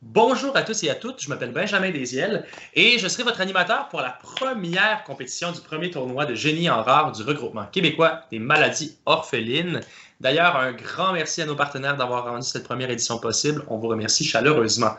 Bonjour à tous et à toutes, je m'appelle Benjamin Desiel et je serai votre animateur pour la première compétition du premier tournoi de génie en rare du regroupement québécois des maladies orphelines. D'ailleurs, un grand merci à nos partenaires d'avoir rendu cette première édition possible. On vous remercie chaleureusement.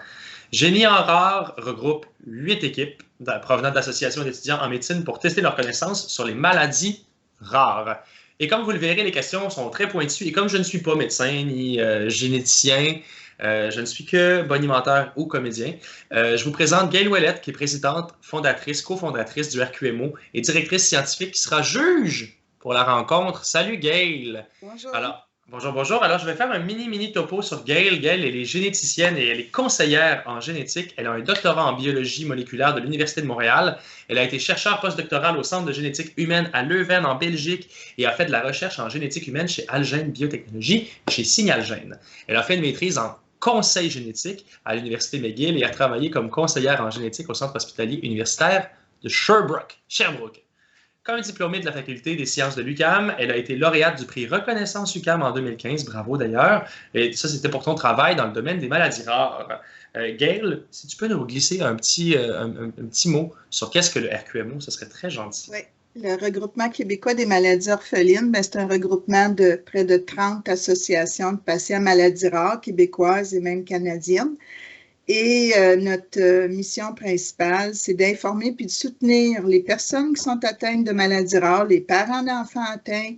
Génie en rare regroupe 8 équipes provenant d'associations d'étudiants en médecine pour tester leurs connaissances sur les maladies rares. Et comme vous le verrez, les questions sont très pointues. Et comme je ne suis pas médecin ni généticien, je ne suis que bonimenteur ou comédien. Je vous présente Gail Ouellette, qui est présidente, fondatrice, cofondatrice du RQMO et directrice scientifique qui sera juge pour la rencontre. Salut Gail! Bonjour. Alors, bonjour. Alors, je vais faire un mini topo sur Gail. Gail, elle est généticienne et elle est conseillère en génétique. Elle a un doctorat en biologie moléculaire de l'Université de Montréal. Elle a été chercheure postdoctorale au Centre de génétique humaine à Leuven, en Belgique, et a fait de la recherche en génétique humaine chez Algène Biotechnologie, chez Signalgène. Elle a fait une maîtrise en conseil génétique à l'Université McGill et a travaillé comme conseillère en génétique au Centre hospitalier universitaire de Sherbrooke. Comme diplômée de la faculté des sciences de l'UQAM, elle a été lauréate du prix Reconnaissance UQAM en 2015, bravo d'ailleurs. Et ça, c'était pour ton travail dans le domaine des maladies rares. Gail, si tu peux nous glisser un petit mot sur qu'est-ce que le RQMO, ce serait très gentil. Oui, le Regroupement québécois des maladies orphelines, c'est un regroupement de près de 30 associations de patients maladies rares québécoises et même canadiennes. Et notre mission principale, c'est d'informer puis de soutenir les personnes qui sont atteintes de maladies rares, les parents d'enfants atteints,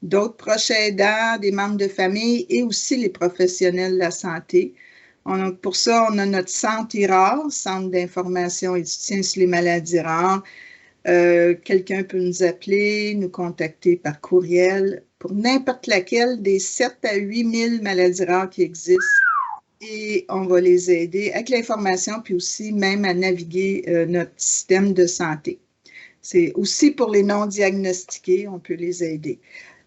d'autres proches aidants, des membres de famille et aussi les professionnels de la santé. Pour ça, on a notre Centre IRAR, Centre d'information et de soutien sur les maladies rares. Quelqu'un peut nous appeler, nous contacter par courriel pour n'importe laquelle des 7 à 8 000 maladies rares qui existent. Et on va les aider avec l'information, puis aussi même à naviguer notre système de santé. C'est aussi pour les non-diagnostiqués, on peut les aider.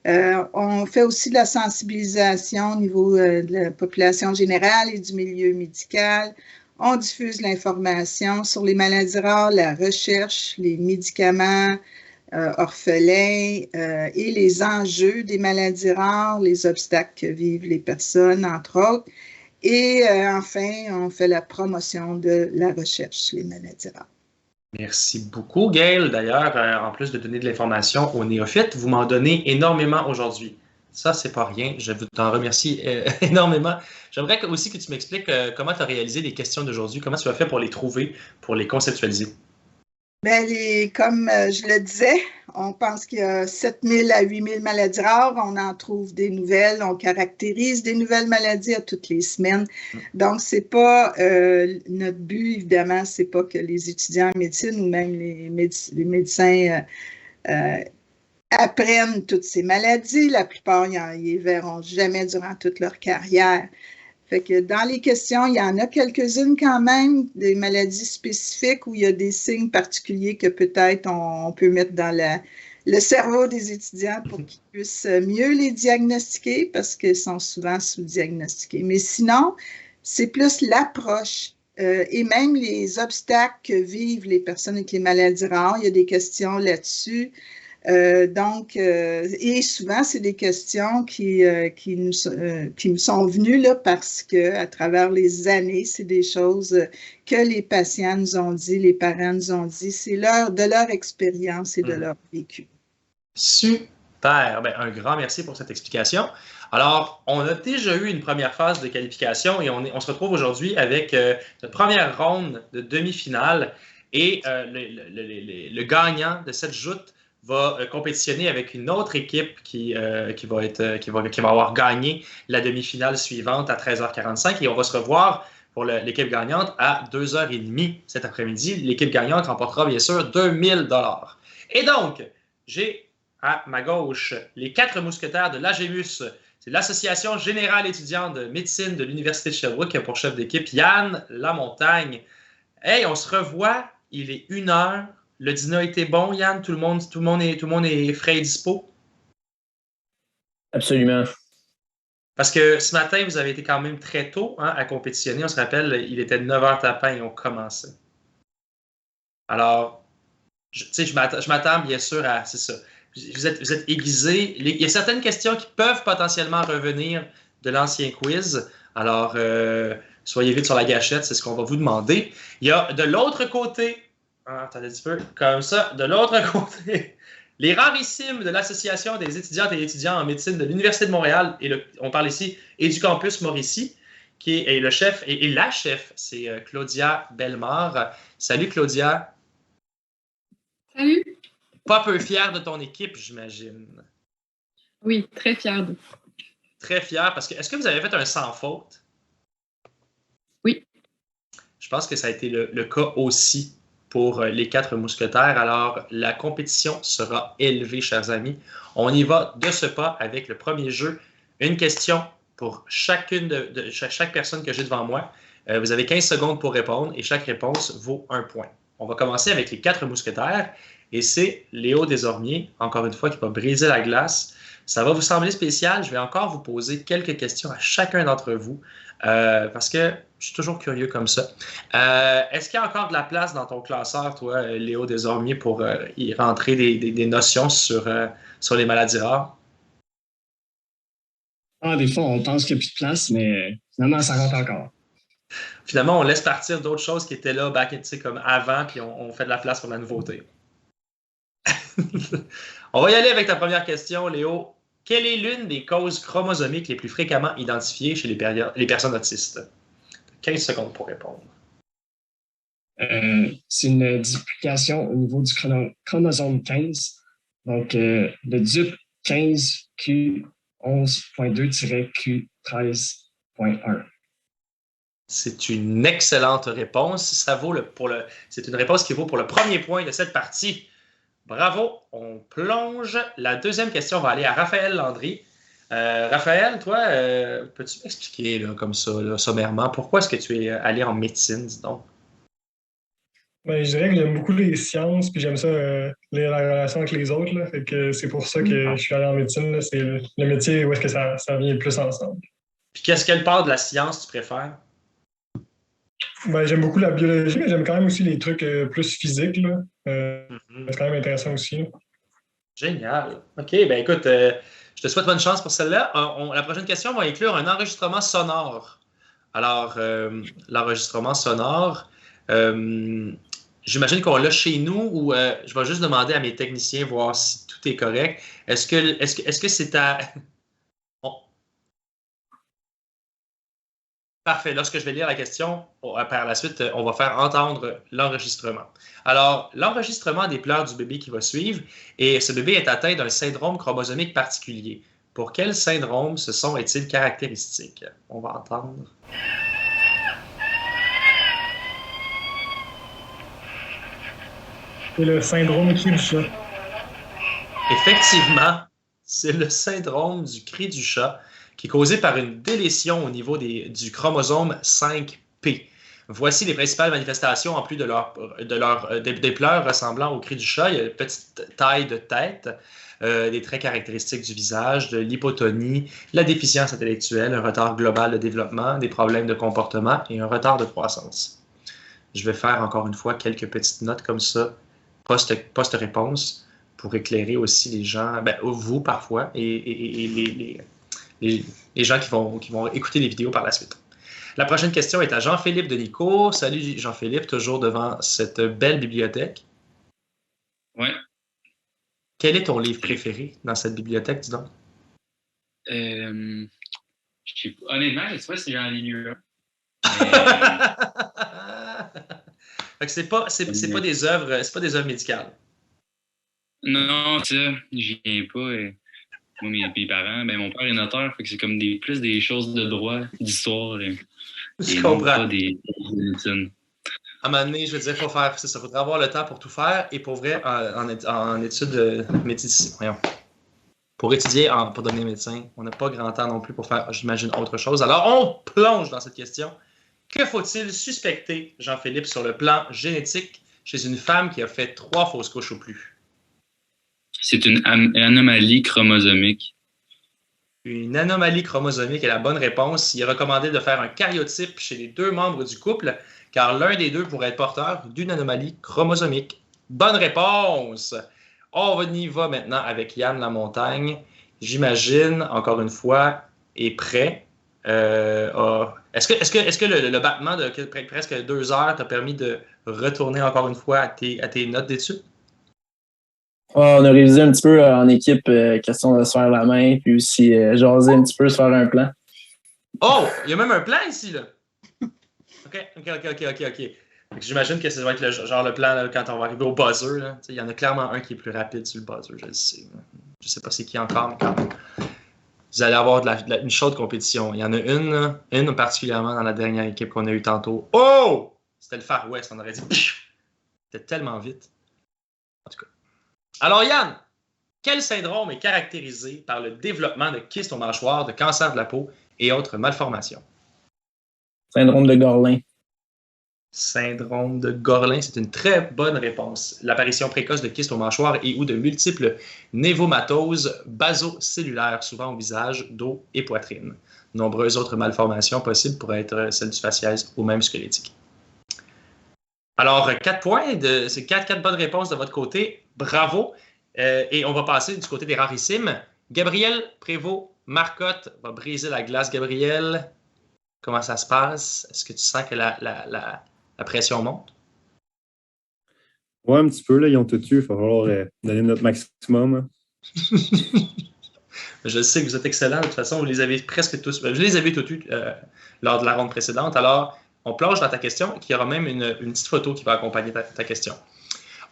On fait aussi de la sensibilisation au niveau de la population générale et du milieu médical. On diffuse l'information sur les maladies rares, la recherche, les médicaments orphelins et les enjeux des maladies rares, les obstacles que vivent les personnes, entre autres. Et enfin, on fait la promotion de la recherche sur les maladies rares. Merci beaucoup, Gail. D'ailleurs, en plus de donner de l'information aux néophytes, vous m'en donnez énormément aujourd'hui. Ça, c'est pas rien. Je vous t'en remercie énormément. J'aimerais aussi que tu m'expliques comment tu as réalisé les questions d'aujourd'hui, comment tu as fait pour les trouver, pour les conceptualiser. Bien, comme je le disais, on pense qu'il y a 7 000 à 8 000 maladies rares. On en trouve des nouvelles. On caractérise des nouvelles maladies à toutes les semaines. Donc, c'est pas notre but, évidemment, c'est pas que les étudiants en médecine ou même les médecins apprennent toutes ces maladies. La plupart, ils ne verront jamais durant toute leur carrière. Fait que dans les questions, il y en a quelques-unes quand même, des maladies spécifiques où il y a des signes particuliers que peut-être on peut mettre dans le cerveau des étudiants pour qu'ils puissent mieux les diagnostiquer parce qu'ils sont souvent sous-diagnostiqués. Mais sinon, c'est plus l'approche et même les obstacles que vivent les personnes avec les maladies rares. Il y a des questions là-dessus. Et souvent, c'est des questions qui nous sont venues là, parce que à travers les années, c'est des choses que les patients nous ont dit, les parents nous ont dit, c'est de leur expérience et de leur vécu. Super! Bien, un grand merci pour cette explication. Alors, on a déjà eu une première phase de qualification et on se retrouve aujourd'hui avec notre première ronde de demi-finale et le gagnant de cette joute va compétitionner avec une autre équipe qui va avoir gagné la demi-finale suivante à 13h45 et on va se revoir pour l'équipe gagnante à 2h30 cet après-midi. L'équipe gagnante remportera bien sûr 2000 $. Et donc, j'ai à ma gauche les 4 mousquetaires de l'AGEMUS. C'est l'Association générale étudiante de médecine de l'Université de Sherbrooke qui a pour chef d'équipe Yann Lamontagne. Hey, on se revoit, il est 1h. Le dîner a été bon, Yann? Tout le monde est frais et dispo? Absolument. Parce que ce matin, vous avez été quand même très tôt à compétitionner. On se rappelle, il était 9h tapant et on commençait. Alors, je m'attends bien sûr à... C'est ça. Vous êtes aiguisés. Il y a certaines questions qui peuvent potentiellement revenir de l'ancien quiz. Alors, Soyez vite sur la gâchette, c'est ce qu'on va vous demander. Il y a de l'autre côté, attendez un petit peu, comme ça, de l'autre côté, les rarissimes de l'Association des étudiantes et étudiants en médecine de l'Université de Montréal, on parle ici, et du campus Mauricie, qui est le chef, et la chef, c'est Claudia Bellemare. Salut Claudia. Salut. Pas peu fière de ton équipe, j'imagine. Oui, très fière d'eux. Très fière, parce que est-ce que vous avez fait un sans faute? Oui. Je pense que ça a été le cas aussi pour les 4 mousquetaires. Alors, la compétition sera élevée, chers amis. On y va de ce pas avec le premier jeu. Une question pour chacune chaque personne que j'ai devant moi. Vous avez 15 secondes pour répondre et chaque réponse vaut 1 point. On va commencer avec les 4 mousquetaires et c'est Léo Desormiers, encore une fois, qui va briser la glace. Ça va vous sembler spécial. Je vais encore vous poser quelques questions à chacun d'entre vous parce que je suis toujours curieux comme ça. Est-ce qu'il y a encore de la place dans ton classeur, toi, Léo Desormiers, pour y rentrer des notions sur les maladies rares? Des fois, on pense qu'il n'y a plus de place, mais finalement, ça rentre encore. Finalement, on laisse partir d'autres choses qui étaient là, comme avant, puis on fait de la place pour la nouveauté. On va y aller avec ta première question, Léo. Quelle est l'une des causes chromosomiques les plus fréquemment identifiées chez les personnes autistes? 15 secondes pour répondre. C'est une duplication au niveau du chromosome 15. Donc, le DUP 15Q11.2-Q13.1. C'est une excellente réponse. C'est une réponse qui vaut pour le premier point de cette partie. Bravo, on plonge. La deuxième question va aller à Raphaël Landry. Raphaël, toi, peux-tu m'expliquer comme ça, là, sommairement, pourquoi est-ce que tu es allé en médecine, dis donc? Ben, je dirais que j'aime beaucoup les sciences, puis j'aime ça, la relation avec les autres. Là, fait que c'est pour ça que je suis allé en médecine. Là, c'est le métier où est-ce que ça vient le plus ensemble. Puis qu'est-ce qu'elle part de la science tu préfères? Ben, j'aime beaucoup la biologie, mais j'aime quand même aussi les trucs plus physiques. Là. C'est quand même intéressant aussi. Là. Génial. OK, ben écoute, je te souhaite bonne chance pour celle-là. La prochaine question va inclure un enregistrement sonore. Alors, l'enregistrement sonore, j'imagine qu'on l'a chez nous ou je vais juste demander à mes techniciens voir si tout est correct. Est-ce que c'est à... Parfait. Lorsque je vais lire la question, par la suite, on va faire entendre l'enregistrement. Alors, l'enregistrement des pleurs du bébé qui va suivre, et ce bébé est atteint d'un syndrome chromosomique particulier. Pour quel syndrome ce son est-il caractéristique? On va entendre. C'est le syndrome cri du chat. Effectivement, c'est le syndrome du cri du chat qui est causé par une délétion au niveau du chromosome 5P. Voici les principales manifestations en plus des pleurs ressemblant au cri du chat. Il y a une petite taille de tête, des traits caractéristiques du visage, de l'hypotonie, la déficience intellectuelle, un retard global de développement, des problèmes de comportement et un retard de croissance. Je vais faire encore une fois quelques petites notes comme ça, post-réponse, pour éclairer aussi les gens, vous parfois, et les gens qui vont écouter les vidéos par la suite. La prochaine question est à Jean-Philippe Denicourt. Salut Jean-Philippe, toujours devant cette belle bibliothèque. Ouais. Quel est ton livre préféré dans cette bibliothèque, dis donc? Honnêtement, je ne sais pas si j'en ai lu un. Fait que c'est pas des œuvres médicales. Non, ça, j'y viens pas. Moi, mes parents, mon père est notaire, fait que c'est comme plus des choses de droit, d'histoire. Je comprends. Pas des médecine. À un moment donné, je veux dire, il faut faire, c'est ça, il faudrait avoir le temps pour tout faire. Et pour vrai, en études de médecine, pour étudier, pour devenir médecin, on n'a pas grand temps non plus pour faire, j'imagine, autre chose. Alors, on plonge dans cette question. Que faut-il suspecter, Jean-Philippe, sur le plan génétique chez une femme qui a fait 3 fausses couches ou plus? C'est une anomalie chromosomique. Une anomalie chromosomique est la bonne réponse. Il est recommandé de faire un karyotype chez les 2 membres du couple, car l'un des 2 pourrait être porteur d'une anomalie chromosomique. Bonne réponse! On y va maintenant avec Yann Lamontagne. J'imagine, encore une fois, est prêt. Est-ce Est-ce que le battement de presque 2 heures t'a permis de retourner encore une fois à tes notes d'études? On a révisé un petit peu en équipe, question de se faire la main, puis aussi jaser un petit peu, se faire un plan. Oh! Il y a même un plan ici, là! OK. J'imagine que ça va être le plan là, quand on va arriver au buzzer. Il y en a clairement un qui est plus rapide sur le buzzer, je le sais. Je sais pas c'est qui encore, mais quand même. Vous allez avoir une chaude compétition. Il y en a une particulièrement dans la dernière équipe qu'on a eue tantôt. Oh! C'était le Far West, on aurait dit. C'était tellement vite. En tout cas. Alors Yann, quel syndrome est caractérisé par le développement de kystes aux mâchoires, de cancer de la peau et autres malformations? Syndrome de Gorlin. Syndrome de Gorlin, c'est une très bonne réponse. L'apparition précoce de kystes aux mâchoires et ou de multiples névomatoses basocellulaires, souvent au visage, dos et poitrine. Nombreuses autres malformations possibles pourraient être celles du faciès ou même squelettique. Alors, 4 points, c'est 4 bonnes réponses de votre côté. Bravo. Et on va passer du côté des rarissimes. Gabriel Prévost-Marcotte va briser la glace. Gabriel, comment ça se passe? Est-ce que tu sens que la pression monte? Ouais, un petit peu. Là, ils ont tout eu. Il va falloir donner notre maximum. Je sais que vous êtes excellents. De toute façon, vous les avez presque tous. Je les avais tous eus lors de la ronde précédente. Alors, on plonge dans ta question, qui aura même une petite photo qui va accompagner ta question.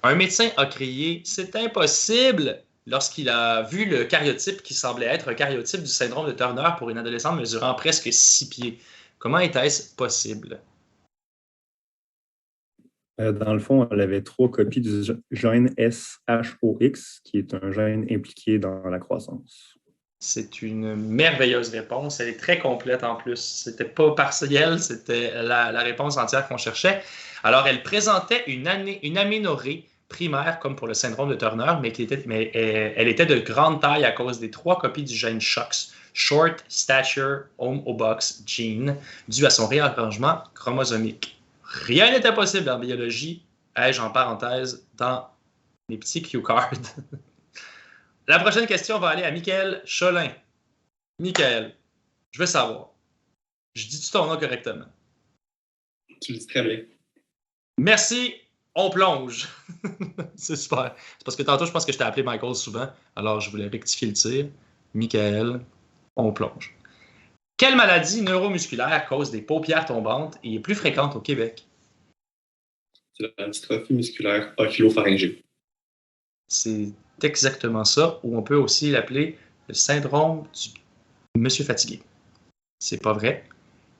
Un médecin a crié « C'est impossible » lorsqu'il a vu le cariotype qui semblait être un cariotype du syndrome de Turner pour une adolescente mesurant presque 6 pieds. Comment était-ce possible? Dans le fond, elle avait 3 copies du gène SHOX, qui est un gène impliqué dans la croissance. C'est une merveilleuse réponse. Elle est très complète en plus. C'était pas partiel, c'était la réponse entière qu'on cherchait. Alors, elle présentait une aménorrhée primaire, comme pour le syndrome de Turner, mais elle était de grande taille à cause des 3 copies du gène SHOX, Short Stature Homobox Gene, dû à son réarrangement chromosomique. Rien n'était possible en biologie, ai-je en parenthèse, dans les petits cue cards. La prochaine question va aller à Michael Cholin. Michael, je veux savoir, je dis-tu ton nom correctement? Tu le dis très bien. Merci, on plonge. C'est super. C'est parce que tantôt, je pense que je t'ai appelé Michael souvent, alors je voulais rectifier le tir. Michael, on plonge. Quelle maladie neuromusculaire cause des paupières tombantes et est plus fréquente au Québec? C'est la dystrophie musculaire oculopharyngée. C'est exactement ça, ou on peut aussi l'appeler le syndrome du monsieur fatigué. C'est pas vrai.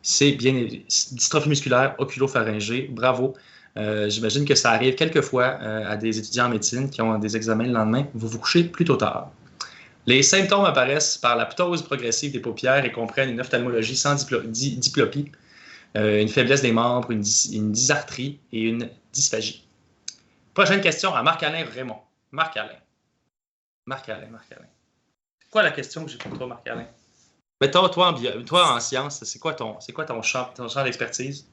C'est bien dystrophie musculaire oculopharyngée. Bravo. J'imagine que ça arrive quelquefois à des étudiants en médecine qui ont des examens le lendemain. Vous vous couchez plutôt tard. Les symptômes apparaissent par la ptose progressive des paupières et comprennent une ophtalmologie sans diplopie, une faiblesse des membres, une dysarthrie et une dysphagie. Prochaine question à Marc-Alain Raymond. Marc-Alain. C'est quoi la question que j'ai pour toi, Marc-Alain? Mettons, toi en sciences, c'est quoi ton champ d'expertise?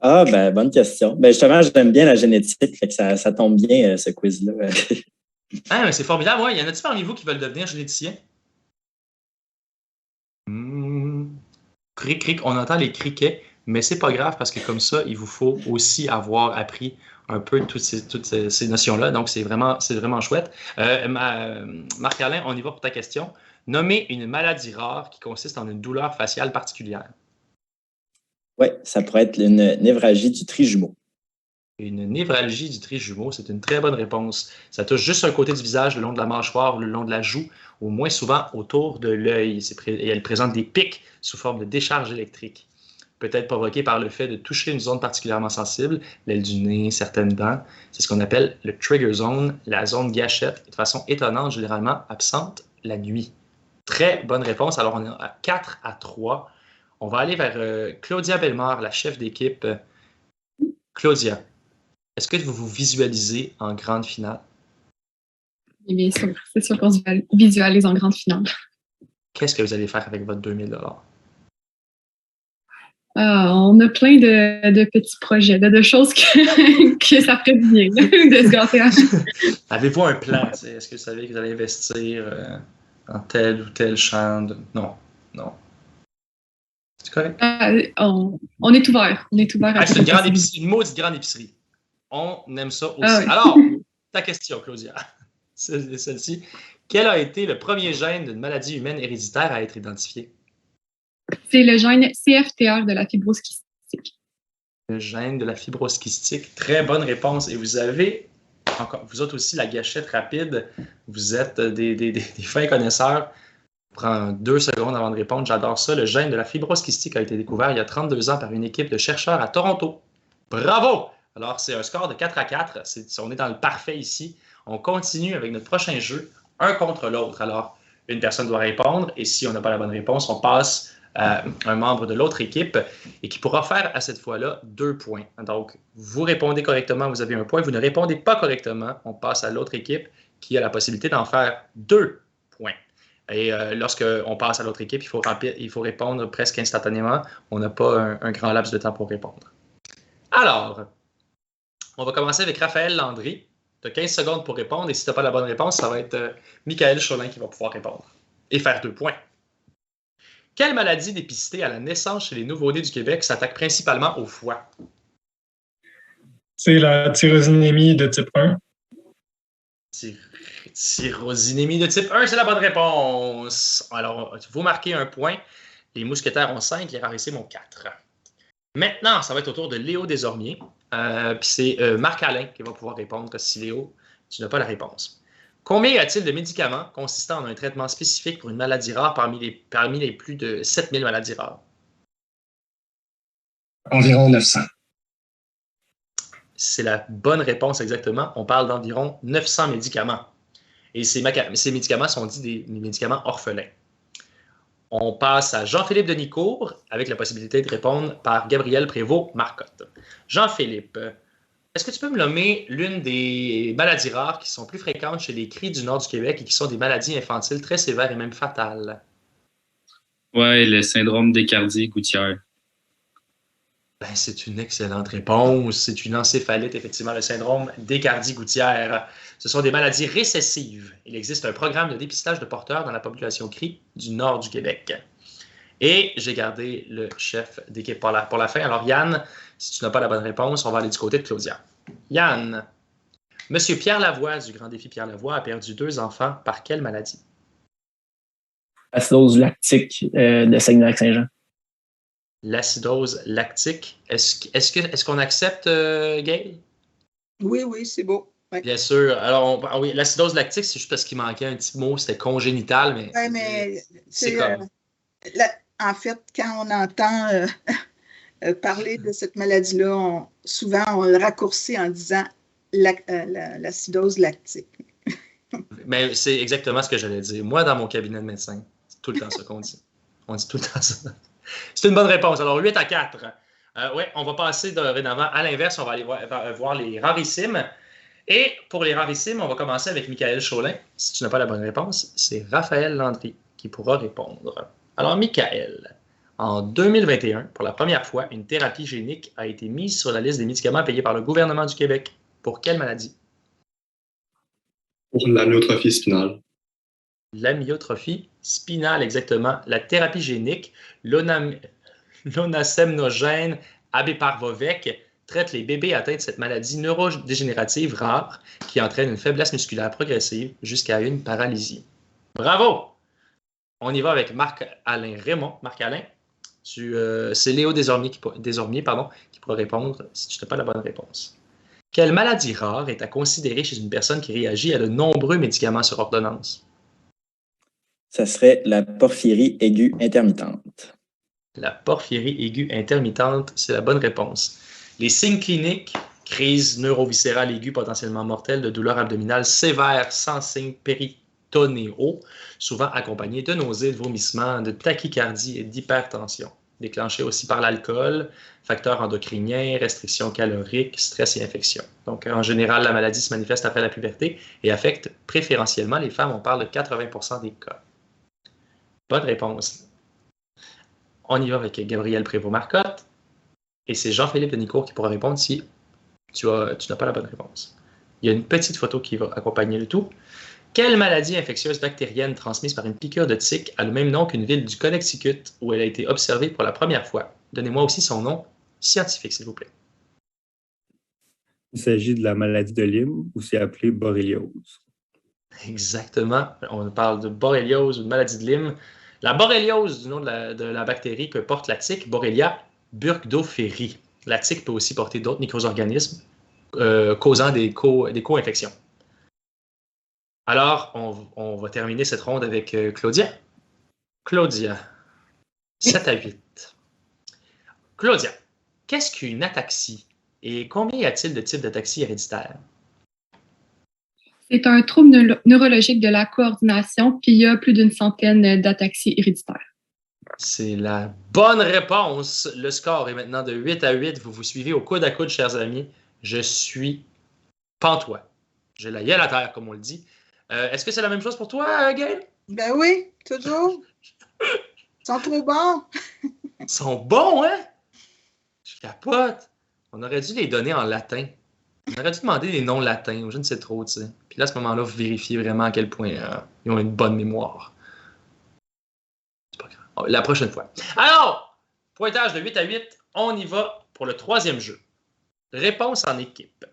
Ah, ben, bonne question. Ben, justement, j'aime bien la génétique, fait que ça tombe bien, ce quiz-là. Ah, mais c'est formidable, ouais. Y en a-t-il parmi vous qui veulent devenir généticien? Cric, on entend les criquets, mais c'est pas grave parce que comme ça, il vous faut aussi avoir appris un peu toutes ces notions-là. Donc, c'est vraiment chouette. Marc-Alain, on y va pour ta question. Nommez une maladie rare qui consiste en une douleur faciale particulière. Oui, ça pourrait être une névralgie du trijumeau. Une névralgie du trijumeau, c'est une très bonne réponse. Ça touche juste un côté du visage, le long de la mâchoire, le long de la joue, au moins souvent autour de l'œil. Et elle présente des pics sous forme de décharge électrique. Peut-être provoquée par le fait de toucher une zone particulièrement sensible, l'aile du nez, certaines dents. C'est ce qu'on appelle le trigger zone, la zone gâchette, de façon étonnante, généralement absente la nuit. Très bonne réponse. Alors, on est à 4-3. On va aller vers Claudia Bellemare, la chef d'équipe. Claudia, est-ce que vous vous visualisez en grande finale? Et bien sûr, c'est sûr qu'on se visualise en grande finale. Qu'est-ce que vous allez faire avec votre 2000 $? On a plein de petits projets, de choses que ça ferait du bien de se gâter à chaque. Avez-vous un plan? Est-ce que vous savez que vous allez investir dans tel ou tel champ? Non. C'est correct? On est ouvert. On est ouvert à C'est une maudite grande épicerie. On aime ça aussi. Ah oui. Alors, ta question, Claudia. Celle-ci. Quel a été le premier gène d'une maladie humaine héréditaire à être identifié? C'est le gène CFTR de la fibrose kystique. Le gène de la fibrose kystique. Très bonne réponse. Et vous avez, encore, vous autres aussi, la gâchette rapide. Vous êtes des fins connaisseurs. Je prends 2 secondes avant de répondre. J'adore ça. Le gène de la fibrose kystique a été découvert il y a 32 ans par une équipe de chercheurs à Toronto. Bravo! Alors, c'est un score de 4-4. On est dans le parfait ici. On continue avec notre prochain jeu, un contre l'autre. Alors, une personne doit répondre et si on n'a pas la bonne réponse, on passe à un membre de l'autre équipe et qui pourra faire à cette fois-là 2 points. Donc, vous répondez correctement, vous avez 1 point. Vous ne répondez pas correctement, on passe à l'autre équipe qui a la possibilité d'en faire 2 points. Et lorsqu'on passe à l'autre équipe, il faut répondre presque instantanément. On n'a pas un grand laps de temps pour répondre. Alors, on va commencer avec Raphaël Landry. Tu as 15 secondes pour répondre et si tu n'as pas la bonne réponse, ça va être Michael Cholin qui va pouvoir répondre et faire 2 points. Quelle maladie dépistée à la naissance chez les nouveau-nés du Québec s'attaque principalement au foie? C'est la tyrosinémie de type 1. Tyrosinémie de type 1, c'est la bonne réponse. Alors, vous marquez 1 point. Les mousquetaires ont 5, les rarissimes ont 4. Maintenant, ça va être au tour de Léo Desormiers. Puis c'est Marc Alain qui va pouvoir répondre si Léo, tu n'as pas la réponse. Combien y a-t-il de médicaments consistant en un traitement spécifique pour une maladie rare parmi les plus de 7000 maladies rares? Environ 900. C'est la bonne réponse exactement. On parle d'environ 900 médicaments. Et ces médicaments sont dits des médicaments orphelins. On passe à Jean-Philippe Denicourt avec la possibilité de répondre par Gabriel Prévost-Marcotte. Jean-Philippe, est-ce que tu peux me nommer l'une des maladies rares qui sont plus fréquentes chez les cris du nord du Québec et qui sont des maladies infantiles très sévères et même fatales? Oui, le syndrome Descardier-Gouttière. Ben, c'est une excellente réponse. C'est une encéphalite, effectivement, le syndrome Descardier-Gouttière. Ce sont des maladies récessives. Il existe un programme de dépistage de porteurs dans la population CRI du nord du Québec. Et j'ai gardé le chef d'équipe pour la fin. Alors, Yann, si tu n'as pas la bonne réponse, on va aller du côté de Claudia. Yann, Monsieur Pierre Lavoie du Grand Défi Pierre Lavoie a perdu 2 enfants par quelle maladie? Acidose lactique de Saguenay-Lac-Saint-Jean. L'acidose lactique. Est-ce qu'on accepte, Gail? Oui, c'est beau. Ouais. Bien sûr. Alors, oui, l'acidose lactique, c'est juste parce qu'il manquait un petit mot, c'était congénital, mais, c'est comme... en fait, quand on entend parler de cette maladie-là, souvent on le raccourcit en disant l'acidose lactique. Mais c'est exactement ce que j'allais dire. Moi, dans mon cabinet de médecin, c'est tout le temps ça qu'on dit. On dit tout le temps ça. C'est une bonne réponse. Alors, 8-4. Oui, on va passer dorénavant à l'inverse. On va aller voir les rarissimes. Et pour les rarissimes, on va commencer avec Michael Cholin. Si tu n'as pas la bonne réponse, c'est Raphaël Landry qui pourra répondre. Alors, Michael, en 2021, pour la première fois, une thérapie génique a été mise sur la liste des médicaments payés par le gouvernement du Québec. Pour quelle maladie? Pour l'amyotrophie spinale. L'amyotrophie spinale, exactement. La thérapie génique, l'onasemnogène abéparvovec, traite les bébés atteints de cette maladie neurodégénérative rare qui entraîne une faiblesse musculaire progressive jusqu'à une paralysie. Bravo! On y va avec Marc-Alain Raymond. Marc-Alain, c'est Léo Desormiers qui pourra répondre si tu n'as pas la bonne réponse. Quelle maladie rare est à considérer chez une personne qui réagit à de nombreux médicaments sur ordonnance? Ça serait la porphyrie aiguë intermittente. La porphyrie aiguë intermittente, c'est la bonne réponse. Les signes cliniques, crise neuroviscérale aiguë potentiellement mortelle, de douleurs abdominales sévères sans signes péritonéaux, souvent accompagnés de nausées, de vomissements, de tachycardie et d'hypertension, déclenchés aussi par l'alcool, facteurs endocriniens, restrictions caloriques, stress et infection. Donc, en général, la maladie se manifeste après la puberté et affecte préférentiellement les femmes. On parle de 80% des cas. Bonne réponse. On y va avec Gabriel Prévost-Marcotte. Et c'est Jean-Philippe Denicourt qui pourra répondre si tu n'as pas la bonne réponse. Il y a une petite photo qui va accompagner le tout. Quelle maladie infectieuse bactérienne transmise par une piqûre de tique a le même nom qu'une ville du Connecticut où elle a été observée pour la première fois? Donnez-moi aussi son nom scientifique, s'il vous plaît. Il s'agit de la maladie de Lyme ou c'est appelé borréliose. Exactement. On parle de borréliose ou de maladie de Lyme. La borréliose, du nom de la bactérie que porte la tique, Borrelia burgdorferi. La tique peut aussi porter d'autres micro-organismes causant des co-infections. Alors, on va terminer cette ronde avec Claudia. Claudia, 7 à 8. Claudia, qu'est-ce qu'une ataxie et combien y a-t-il de types d'ataxie héréditaires? C'est un trouble neurologique de la coordination, puis il y a plus d'une centaine d'ataxies héréditaires. C'est la bonne réponse. Le score est maintenant de 8 à 8. Vous vous suivez au coude à coude, chers amis. Je suis pantois. J'ai la gueule à terre, comme on le dit. Est-ce que c'est la même chose pour toi, Gaël? Ben oui, toujours. Ils sont trop bons. Ils sont bons, hein? Je capote. On aurait dû les donner en latin. On aurait dû demander des noms latins, ou je ne sais trop, tu sais. Puis là, à ce moment-là, vous vérifiez vraiment à quel point ils ont une bonne mémoire. C'est pas grave. La prochaine fois. Alors, pointage de 8 à 8, on y va pour le troisième jeu. Réponse en équipe.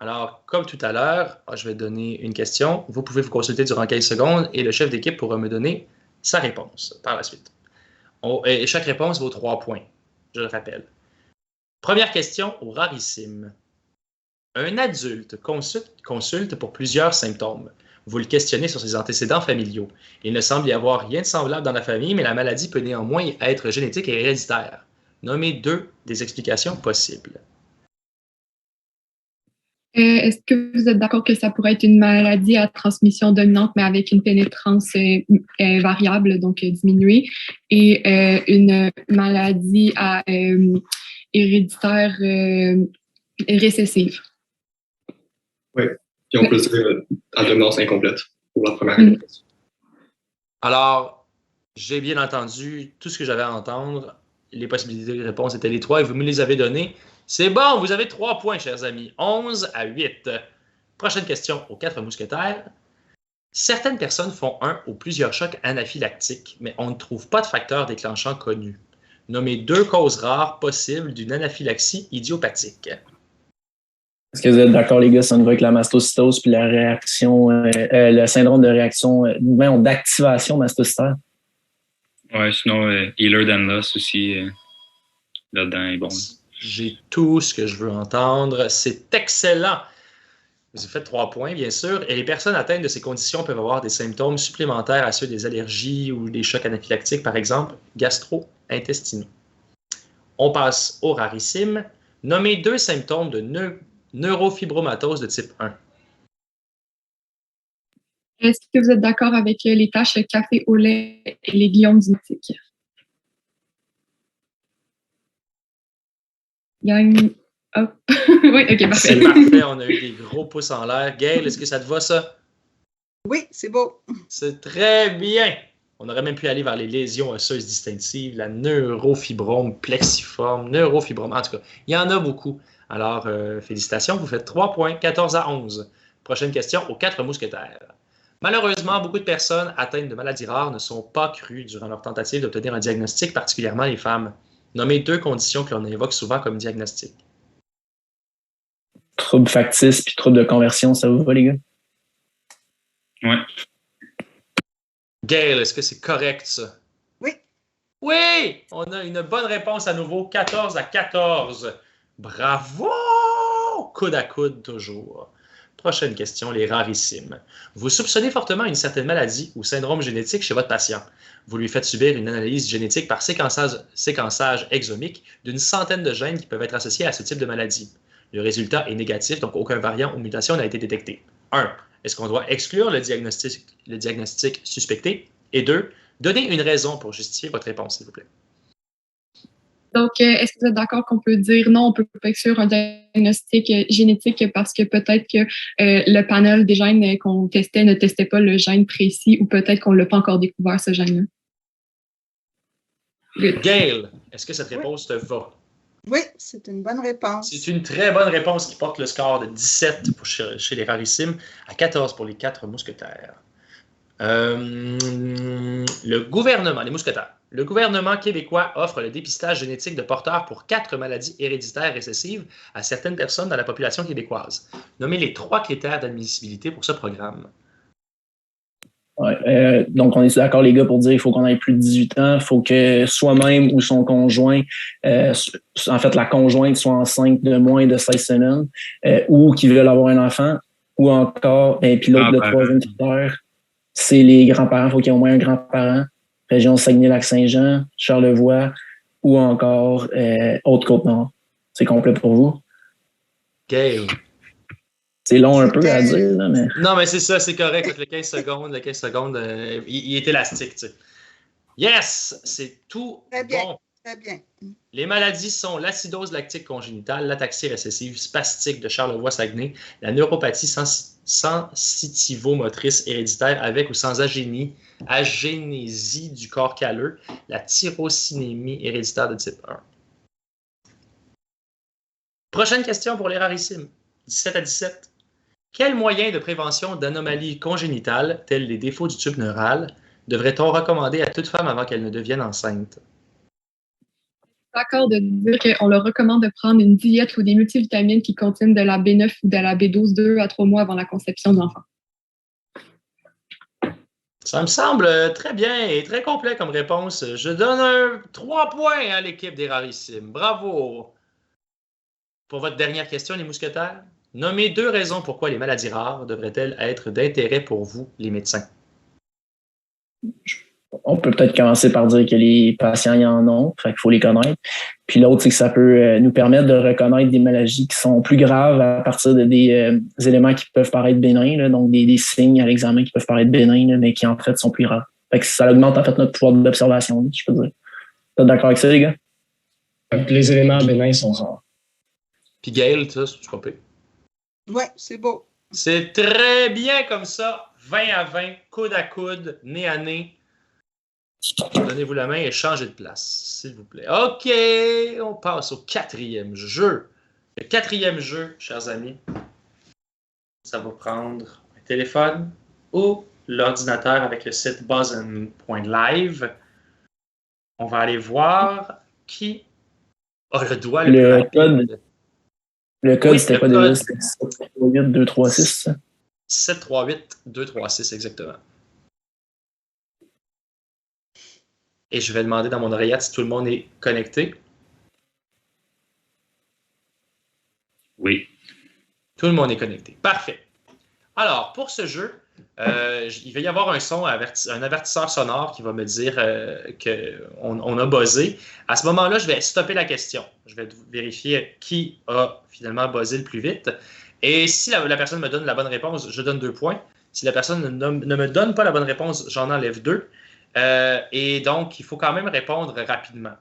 Alors, comme tout à l'heure, je vais donner une question. Vous pouvez vous consulter durant 15 secondes et le chef d'équipe pourra me donner sa réponse par la suite. Et chaque réponse vaut 3 points, je le rappelle. Première question au rarissime. Un adulte consulte pour plusieurs symptômes. Vous le questionnez sur ses antécédents familiaux. Il ne semble y avoir rien de semblable dans la famille, mais la maladie peut néanmoins être génétique et héréditaire. Nommez 2 des explications possibles. Est-ce que vous êtes d'accord que ça pourrait être une maladie à transmission dominante, mais avec une pénétrance variable, donc diminuée, et une maladie à héréditaire récessive? Oui, puis on peut dire à dominance incomplète pour la première réponse. Alors, j'ai bien entendu tout ce que j'avais à entendre. Les possibilités de réponse étaient les 3 et vous me les avez données. C'est bon, vous avez 3 points, chers amis. 11 à 8. Prochaine question aux 4 mousquetaires. Certaines personnes font un ou plusieurs chocs anaphylactiques, mais on ne trouve pas de facteur déclenchant connu. Nommez 2 causes rares possibles d'une anaphylaxie idiopathique. Est-ce que vous êtes d'accord, les gars, si on y va avec la mastocytose puis la réaction, le syndrome de réaction, d'activation mastocytaire? Ouais, sinon, Ehlers-Danlos aussi, là-dedans est bon. J'ai tout ce que je veux entendre. C'est excellent. Vous avez fait 3 points, bien sûr. Et les personnes atteintes de ces conditions peuvent avoir des symptômes supplémentaires à ceux des allergies ou des chocs anaphylactiques, par exemple, gastro-intestinaux. On passe au rarissime. Nommez 2 symptômes de neurofibromatose de type 1. Est-ce que vous êtes d'accord avec les taches café au lait et les gliomes dynamiques? Gagne. Oh. Oui, OK, parfait. C'est parfait, on a eu des gros pouces en l'air. Gaël, est-ce que ça te va, ça? Oui, c'est beau. C'est très bien. On aurait même pu aller vers les lésions osseuses distinctives, la neurofibrome plexiforme, neurofibrome, en tout cas, il y en a beaucoup. Alors, félicitations, vous faites 3 points, 14 à 11. Prochaine question aux 4 mousquetaires. Malheureusement, beaucoup de personnes atteintes de maladies rares ne sont pas crues durant leur tentative d'obtenir un diagnostic, particulièrement les femmes. Nommez 2 conditions que l'on évoque souvent comme diagnostic. Trouble factice puis trouble de conversion, ça vous va, les gars? Ouais. Gaël, est-ce que c'est correct, ça? Oui. Oui! On a une bonne réponse à nouveau, 14 à 14. Bravo! Coude à coude, toujours. Prochaine question, les rarissimes. Vous soupçonnez fortement une certaine maladie ou syndrome génétique chez votre patient. Vous lui faites subir une analyse génétique par séquençage exomique d'une centaine de gènes qui peuvent être associés à ce type de maladie. Le résultat est négatif, donc aucun variant ou mutation n'a été détecté. 1. Est-ce qu'on doit exclure le diagnostic suspecté? Et 2. Donnez une raison pour justifier votre réponse, s'il vous plaît. Donc, est-ce que vous êtes d'accord qu'on peut dire non, on ne peut pas exclure un diagnostic génétique parce que peut-être que le panel des gènes qu'on testait ne testait pas le gène précis ou peut-être qu'on ne l'a pas encore découvert, ce gène-là? Gaël, est-ce que cette réponse te va? Oui, c'est une bonne réponse. C'est une très bonne réponse qui porte le score de 17 chez les rarissimes à 14 pour les 4 mousquetaires. Le gouvernement, les mousquetaires. Le gouvernement québécois offre le dépistage génétique de porteurs pour 4 maladies héréditaires récessives à certaines personnes dans la population québécoise. Nommez les 3 critères d'admissibilité pour ce programme. Ouais, donc, on est d'accord, les gars, pour dire qu'il faut qu'on ait plus de 18 ans. Il faut que soi-même ou son conjoint, en fait, la conjointe soit enceinte de moins de 16 semaines ou qu'ils veulent avoir un enfant ou encore, puis l'autre, le troisième critère, c'est les grands-parents. Il faut qu'il y ait au moins un grand-parent. Région Saguenay-Lac-Saint-Jean, Charlevoix ou encore Haute-Côte-Nord. C'est complet pour vous? Okay. C'est long un peu à dire, là, mais... Non, mais c'est ça, c'est correct. Avec le 15 secondes, il est élastique, tu sais. Yes! C'est tout très bien, bon. Très bien. Les maladies sont l'acidose lactique congénitale, l'ataxie récessive spastique de Charlevoix-Saguenay, la neuropathie sensitivo-motrice héréditaire avec ou sans agénésie du corps calleux, la tyrosinémie héréditaire de type 1. Prochaine question pour les rarissimes. 17 à 17. Quels moyens de prévention d'anomalies congénitales, tels les défauts du tube neural, devrait-on recommander à toute femme avant qu'elle ne devienne enceinte? D'accord de dire qu'on leur recommande de prendre une diète ou des multivitamines qui contiennent de la B9 ou de la B12 2 à 3 mois avant la conception de l'enfant. Ça me semble très bien et très complet comme réponse. Je donne 3 points à l'équipe des rarissimes. Bravo! Pour votre dernière question, les mousquetaires, nommez 2 raisons pourquoi les maladies rares devraient-elles être d'intérêt pour vous, les médecins. On peut peut-être commencer par dire que les patients y en ont, fait qu'il faut les connaître. Puis l'autre, c'est que ça peut nous permettre de reconnaître des maladies qui sont plus graves à partir de des éléments qui peuvent paraître bénins, là, donc des signes à l'examen qui peuvent paraître bénins, là, mais qui en fait sont plus graves. Fait que ça augmente en fait notre pouvoir d'observation, je peux dire. Vous êtes d'accord avec ça, les gars? Les éléments bénins sont rares. Puis Gaël, ça, c'est pas pire. Oui, c'est beau. C'est très bien comme ça. 20 à 20, coude à coude, nez à nez. Donnez-vous la main et changez de place, s'il vous plaît. OK, on passe au 4e jeu. Le 4e jeu, chers amis, ça va prendre un téléphone ou l'ordinateur avec le site buzz.live. On va aller voir qui a le doigt le plus rapide. Le code, c'était pas déjà 738-236, ça? 738-236, exactement. Et je vais demander dans mon oreillette si tout le monde est connecté. Oui. Tout le monde est connecté. Parfait. Alors, pour ce jeu, il va y avoir un son, un avertisseur sonore qui va me dire qu'on a buzzé. À ce moment-là, je vais stopper la question. Je vais vérifier qui a finalement buzzé le plus vite. Et si la personne me donne la bonne réponse, je donne 2 points. Si la personne ne me donne pas la bonne réponse, j'en enlève 2. Et donc, il faut quand même répondre rapidement.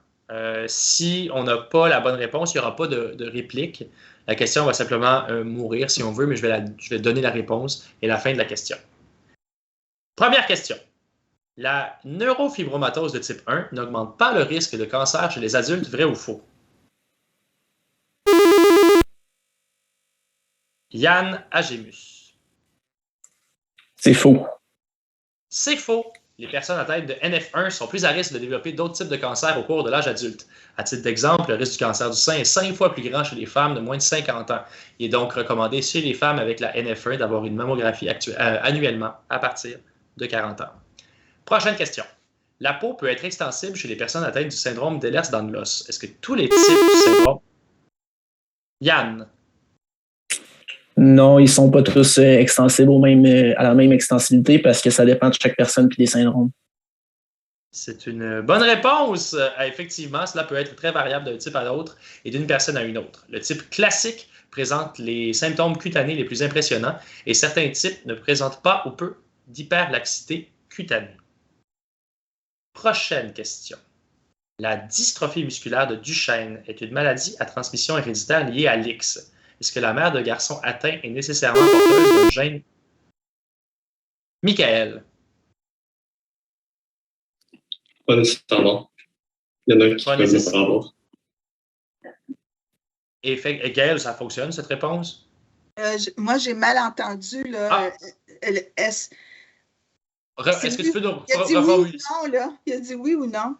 Si on n'a pas la bonne réponse, il n'y aura pas de réplique. La question va simplement mourir si on veut, mais je vais donner la réponse et la fin de la question. Première question. La neurofibromatose de type 1 n'augmente pas le risque de cancer chez les adultes, vrai ou faux? Yann Agémus. C'est faux. C'est faux. Les personnes atteintes de NF1 sont plus à risque de développer d'autres types de cancers au cours de l'âge adulte. À titre d'exemple, le risque du cancer du sein est 5 fois plus grand chez les femmes de moins de 50 ans. Il est donc recommandé chez les femmes avec la NF1 d'avoir une mammographie annuellement à partir de 40 ans. Prochaine question. La peau peut être extensible chez les personnes atteintes du syndrome d'Ehlers-Danlos. Est-ce que tous les types du syndrome... Yann. Non, ils ne sont pas tous extensibles à la même extensibilité parce que ça dépend de chaque personne et des syndromes. C'est une bonne réponse. Effectivement, cela peut être très variable d'un type à l'autre et d'une personne à une autre. Le type classique présente les symptômes cutanés les plus impressionnants et certains types ne présentent pas ou peu d'hyperlaxité cutanée. Prochaine question. La dystrophie musculaire de Duchenne est une maladie à transmission héréditaire liée à l'X. Est-ce que la mère de garçon atteint est nécessairement porteuse d'un gène? Michael. Pas nécessairement. Il y en a qui peuvent ne pas avoir. Et Gaël, ça fonctionne, cette réponse? Moi, j'ai mal entendu, là. Est-ce que tu peux nous il a dit oui ou non, là? Il a dit oui ou non?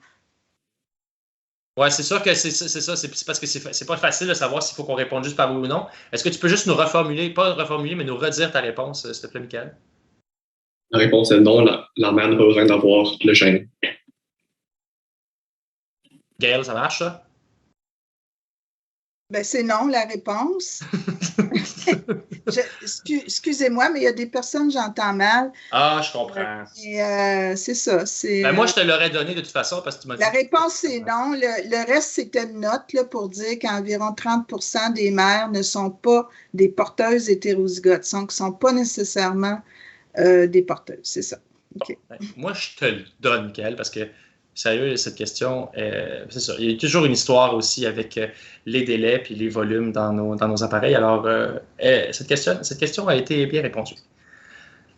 Oui, c'est sûr que c'est ça. C'est parce que c'est pas facile de savoir s'il faut qu'on réponde juste par oui ou non. Est-ce que tu peux juste nous reformuler, pas reformuler, mais nous redire ta réponse, s'il te plaît, Michael? La réponse est non, la mère n'a pas besoin d'avoir le gène. Gaël, ça marche, ça? Ben, c'est non, la réponse. Excusez-moi, mais il y a des personnes, j'entends mal. Ah, je comprends. C'est ça. Ben, moi, je te l'aurais donné de toute façon parce que tu m'as dit. La réponse, c'est non. Le reste, c'était une note là, pour dire qu'environ 30% des mères ne sont pas des porteuses hétérozygotes, donc ne sont pas nécessairement des porteuses. C'est ça. Okay. Moi, je te le donne, Michael, parce que sérieux, cette question, c'est ça. Il y a toujours une histoire aussi avec les délais puis les volumes dans nos appareils. Alors, cette question a été bien répondue.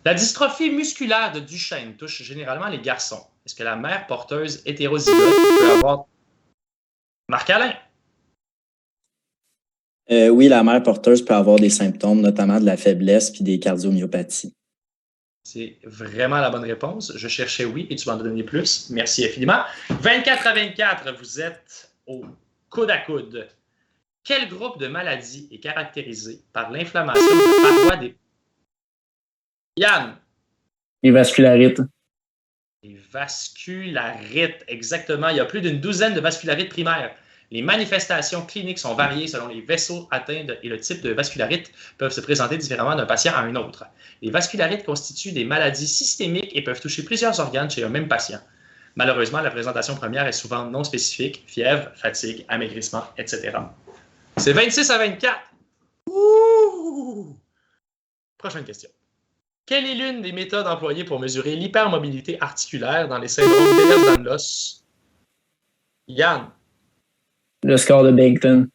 La dystrophie musculaire de Duchenne touche généralement les garçons. Est-ce que la mère porteuse hétérozygote peut avoir... Marc-Alain? Oui, la mère porteuse peut avoir des symptômes, notamment de la faiblesse puis des cardiomyopathies. C'est vraiment la bonne réponse. Je cherchais oui et tu m'en as donné plus. Merci infiniment. 24-24, vous êtes au coude à coude. Quel groupe de maladies est caractérisé par l'inflammation de la paroi des... Yann? Les vascularites. Les vascularites, exactement. Il y a plus d'une douzaine de vascularites primaires. Les manifestations cliniques sont variées selon les vaisseaux atteints et le type de vascularite peuvent se présenter différemment d'un patient à un autre. Les vascularites constituent des maladies systémiques et peuvent toucher plusieurs organes chez un même patient. Malheureusement, la présentation première est souvent non spécifique, fièvre, fatigue, amaigrissement, etc. C'est 26-24. Ouh! Prochaine question. Quelle est l'une des méthodes employées pour mesurer l'hypermobilité articulaire dans les syndromes d'Ehlers-Danlos? Yann? Le score de Baton.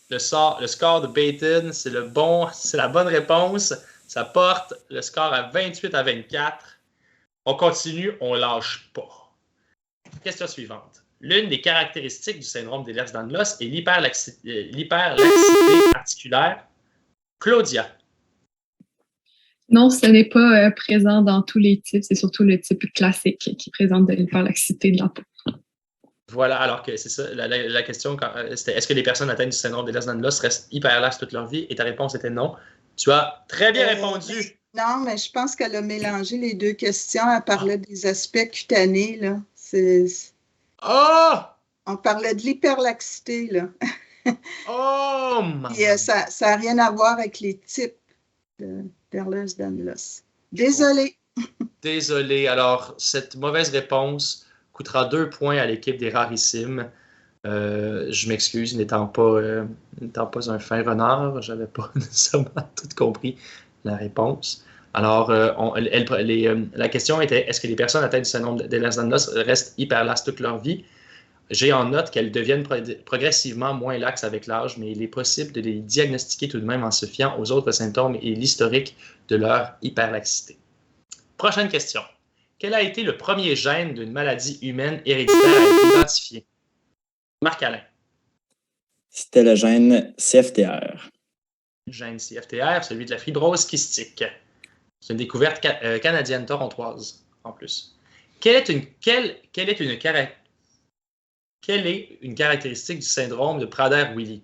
Le score de Baton, c'est la bonne réponse. Ça porte le score à 28-24. On continue, on ne lâche pas. Question suivante. L'une des caractéristiques du syndrome d'Ehlers-Danlos est l'hyperlaxité articulaire. Claudia. Non, ce n'est pas présent dans tous les types. C'est surtout le type classique qui présente de l'hyperlaxité de la peau. Voilà, alors que c'est ça, la question, c'était est-ce que les personnes atteintes du syndrome d'Ehlers-Danlos restent hyperlaxes toute leur vie? Et ta réponse était non. Tu as très bien répondu. Non, mais je pense qu'elle a mélangé les deux questions. Elle parlait des aspects cutanés, là. Oh! On parlait de l'hyperlaxité, là. Oh! Et ça n'a rien à voir avec les types d'Ehlers-Danlos. Désolée. Désolé. Alors, cette mauvaise réponse coûtera 2 points à l'équipe des Rarissimes. Je m'excuse, n'étant pas un fin renard, je n'avais pas nécessairement tout compris la réponse. Alors, la question était, est-ce que les personnes atteintes du syndrome d'Ehlers-Danlos restent hyperlaxes toute leur vie? J'ai en note qu'elles deviennent progressivement moins laxes avec l'âge, mais il est possible de les diagnostiquer tout de même en se fiant aux autres symptômes et l'historique de leur hyperlaxité. Prochaine question. Quel a été le premier gène d'une maladie humaine héréditaire à être identifié? Marc-Alain. C'était le gène CFTR. Le gène CFTR, celui de la fibrose kystique. C'est une découverte canadienne torontoise, en plus. Quelle est une caractéristique du syndrome de Prader-Willi?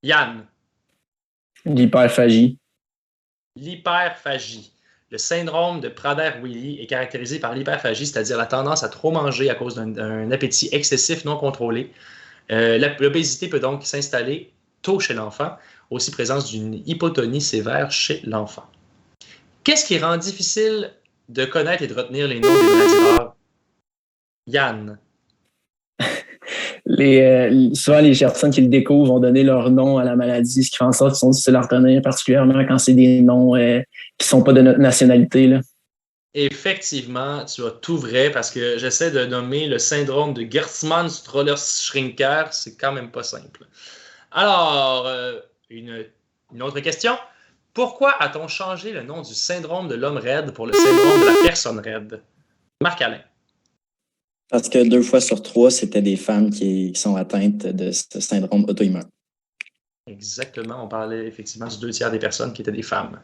Yann. L'hyperphagie. L'hyperphagie. Le syndrome de Prader-Willi est caractérisé par l'hyperphagie, c'est-à-dire la tendance à trop manger à cause d'un appétit excessif non contrôlé. L'obésité peut donc s'installer tôt chez l'enfant, aussi présence d'une hypotonie sévère chez l'enfant. Qu'est-ce qui rend difficile de connaître et de retenir les noms des maladies rares? Yann. Souvent, les personnes qui le découvrent vont donner leur nom à la maladie, ce qui fait en sorte qu'ils sont difficiles à retenir, particulièrement quand c'est des noms qui ne sont pas de notre nationalité, là. Effectivement, tu as tout vrai parce que j'essaie de nommer le syndrome de Gertzmann-Strauler-Schrinker. C'est quand même pas simple. Alors, une autre question. Pourquoi a-t-on changé le nom du syndrome de l'homme raide pour le syndrome de la personne raide? Marc-Alain. Parce que 2 fois sur 3, c'était des femmes qui sont atteintes de ce syndrome auto-immun. Exactement. On parlait effectivement du 2 tiers des personnes qui étaient des femmes.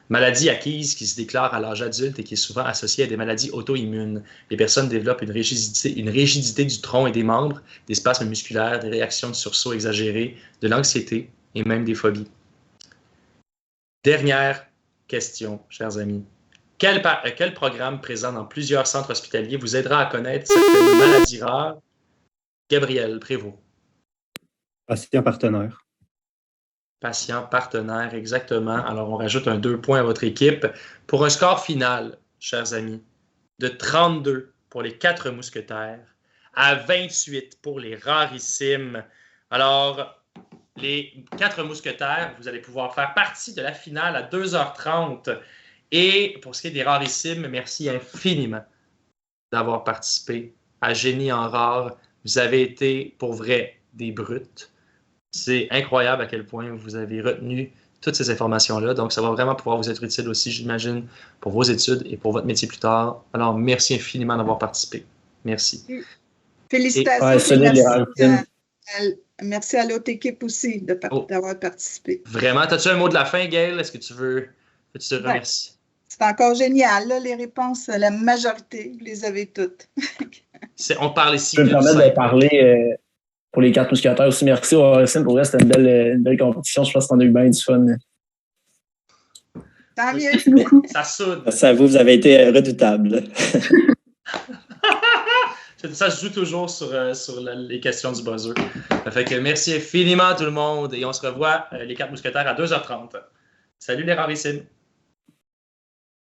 Maladie acquise qui se déclare à l'âge adulte et qui est souvent associée à des maladies auto-immunes. Les personnes développent une rigidité du tronc et des membres, des spasmes musculaires, des réactions de sursaut exagérées, de l'anxiété et même des phobies. Dernière question, chers amis. Quel programme présent dans plusieurs centres hospitaliers vous aidera à connaître certaines maladies rares? Gabriel Prévost. Patient partenaire. Patient partenaire, exactement. Alors, on rajoute un 2 points à votre équipe pour un score final, chers amis, de 32 pour les 4 mousquetaires à 28 pour les rarissimes. Alors, les 4 mousquetaires, vous allez pouvoir faire partie de la finale à 2h30. Et pour ce qui est des rarissimes, merci infiniment d'avoir participé à Génie en rare. Vous avez été, pour vrai, des brutes. C'est incroyable à quel point vous avez retenu toutes ces informations-là. Donc, ça va vraiment pouvoir vous être utile aussi, j'imagine, pour vos études et pour votre métier plus tard. Alors, merci infiniment d'avoir participé. Merci. Félicitations. Merci à l'autre équipe aussi d'avoir participé. Vraiment. As-tu un mot de la fin, Gaëlle? Est-ce que tu veux te remercier? C'est encore génial, là, les réponses, la majorité, vous les avez toutes. On parle ici. Je peux me permettre de parler pour les 4 mousquetaires aussi. Merci au RSM. Pour vrai, c'était une belle compétition. Je pense qu'on a eu bien du fun. Tant mieux. Merci beaucoup. Ça soude. Merci à vous avez été redoutables. Ça se joue toujours sur les questions du buzzer. Ça fait que merci infiniment à tout le monde et on se revoit les 4 mousquetaires à 2h30. Salut les rarissimes.